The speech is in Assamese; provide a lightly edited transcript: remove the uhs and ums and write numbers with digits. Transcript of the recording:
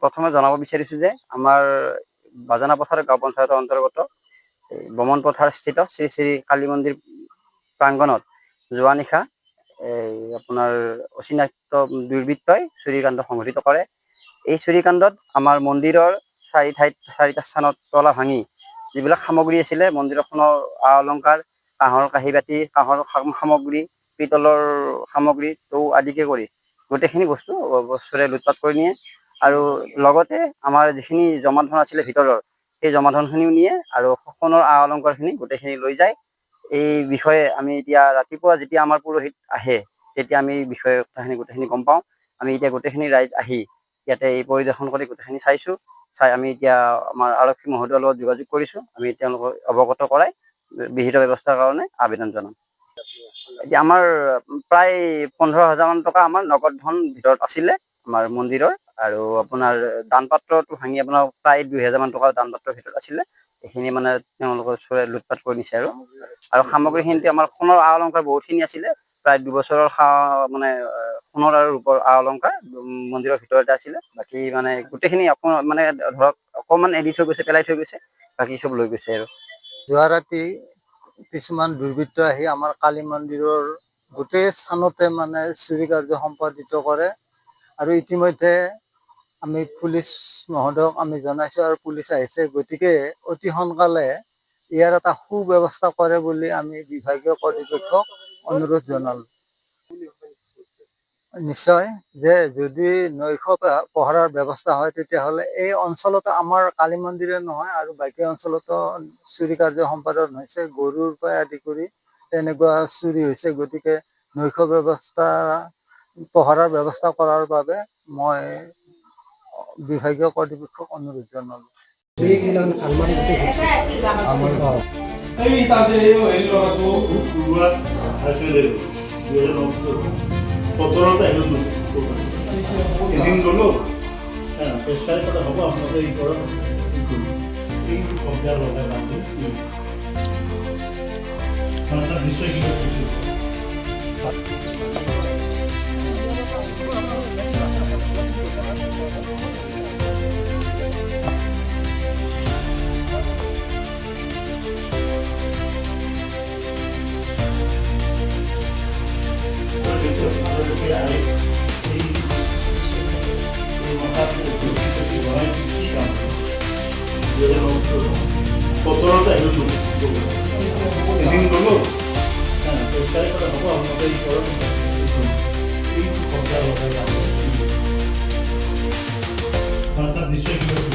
প্ৰথমে জনাব বিচাৰিছোঁ যে আমাৰ বাজানা পথাৰ গাঁও পঞ্চায়তৰ অন্তৰ্গত বমন পথাৰ স্থিত শ্ৰী শ্ৰী কালী মন্দিৰ প্ৰাংগণত যোৱা নিশা আপোনাৰ অচিনাক্ত দুৰ্বৃত্তই চুৰিকাণ্ড সংঘটিত কৰে। এই চুৰিকাণ্ডত আমাৰ মন্দিৰৰ চাৰিটা স্থানত তলা ভাঙি যিবিলাক সামগ্ৰী আছিলে মন্দিৰখনৰ আ অলংকাৰ, কাঁহৰ কাঁহী বাতি, কাঁহৰ সামগ্ৰী, পিতলৰ সামগ্ৰী তৌ আদিকে কৰি গোটেইখিনি বস্তুৰে লুটপাট কৰি নিয়ে। আৰু লগতে আমাৰ যিখিনি জমা ধন আছিলে ভিতৰৰ সেই জমা ধনখিনিও নিয়ে আৰু সোণৰ আ অলংকাৰখিনি গোটেইখিনি লৈ যায়। এই বিষয়ে আমি এতিয়া ৰাতিপুৱা যেতিয়া আমাৰ পুৰোহিত আহে তেতিয়া আমি এই বিষয়ে কথাখিনি গোটেইখিনি গম পাওঁ। আমি এতিয়া গোটেইখিনি ৰাইজ আহি ইয়াতে এই পৰিদৰ্শন কৰি গোটেইখিনি চাইছোঁ। চাই আমি এতিয়া আমাৰ আৰক্ষী মহোদয়ৰ লগত যোগাযোগ কৰিছোঁ। আমি তেওঁলোকক অৱগত কৰাই বিহিত ব্যৱস্থাৰ কাৰণে আবেদন জনাম। এতিয়া আমাৰ প্ৰায় 15,000 মান টকা আমাৰ নগদ ধন ভিতৰত আছিলে আমাৰ মন্দিৰৰ, আৰু আপোনাৰ দান পাত্ৰটো ভাঙি আপোনাৰ প্ৰায় 2,000 মান টকাৰ দান পাত্ৰৰ ভিতৰত আছিলে। এইখিনি মানে তেওঁলোকৰ চোৰে লুটপাট কৰি নিছে। আৰু সামগ্ৰীখিনিতে আমাৰ সোণৰ আ অলংকাৰ বহুতখিনি আছিলে। প্ৰায় 2 বছৰৰ মানে সোণৰ আৰু ৰূপৰ আ অলংকাৰ মন্দিৰৰ ভিতৰতে আছিলে। বাকী মানে গোটেইখিনি মানে ধৰক অকণমান এৰি থৈ গৈছে, পেলাই থৈ গৈছে, বাকী চব লৈ গৈছে। আৰু যোৱা ৰাতি কিছুমান দুৰ্বৃত্ত আহি আমাৰ কালী মন্দিৰৰ গোটেই স্থানতে মানে চুৰি কাৰ্য সম্পাদিত কৰে। আৰু ইতিমধ্যে আমি পুলিচ মহোদয়ক আমি জনাইছোঁ আৰু পুলিচ আহিছে। গতিকে অতি সোনকালে ইয়াৰ এটা সুব্যৱস্থা কৰে বুলি আমি বিভাগীয় কৰ্তৃপক্ষক অনুৰোধ জনালোঁ। নিশ্চয় যে যদি নৈশ পহৰাৰ ব্যৱস্থা হয় তেতিয়াহ'লে এই অঞ্চলতে আমাৰ কালী মন্দিৰে নহয় আৰু বাকী অঞ্চলতো চুৰি কাৰ্য সম্পাদন হৈছে। গৰুৰ পৰা আদি কৰি তেনেকুৱা চুৰি হৈছে। গতিকে নৈশ পহৰাৰ ব্যৱস্থা কৰাৰ বাবে মই বিভাগীয় কৰ্তৃপক্ষক অনুৰোধ জনালোঁ। এদিন গ'লো পেছকাৰী কথা হ'ব আপোনালোকে এই কৰক এইটো কম্পিউটাৰ লগাই বান্ধি নিশ্চয় এদিন গ'লো পেছকাৰী কথা হ'ব আপোনালোকে এই কৰক এইটো কম্পিউটাৰ লগাই বান্ধি নিশ্চয়